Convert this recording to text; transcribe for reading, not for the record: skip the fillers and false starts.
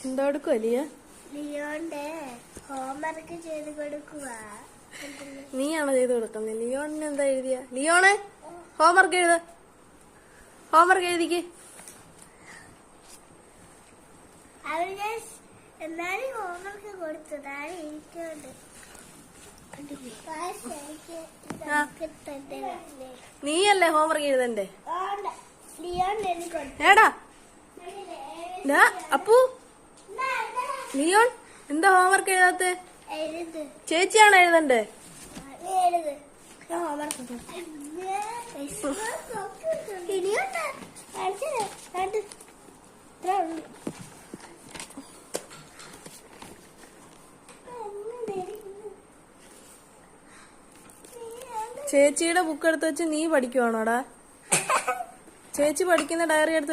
എന്തോ എടുക്കുവാ ലിയ? ലിയോന്റെ ഹോംവർക്ക് ചെയ്ത് കൊടുക്കുക. നീയാണോ ചെയ്ത് കൊടുക്കുന്നത്? ലിയോണിന് എന്താ എഴുതിയ? ലിയോണെ ഹോംവർക്ക് എഴുത. ഹോംവർക്ക് എഴുതിക്ക്. അവര് എന്നാലും ഹോംവർക്ക് കൊടുത്തതാണ് എനിക്കുണ്ട്. നീയല്ലേ ഹോംവർക്ക് എഴുതണ്ടേ? ലിയോൺ ഏടാ അപ്പു, ലിയോൺ എന്താ ഹോംവർക്ക് എഴുതാത്ത? ചേച്ചിയാണോ എഴുതണ്ടേ? ചേച്ചിയുടെ ബുക്ക് എടുത്ത് വെച്ച് നീ പഠിക്കുവാണോടാ? ചേച്ചി പഠിക്കുന്ന ഡയറി എടുത്ത്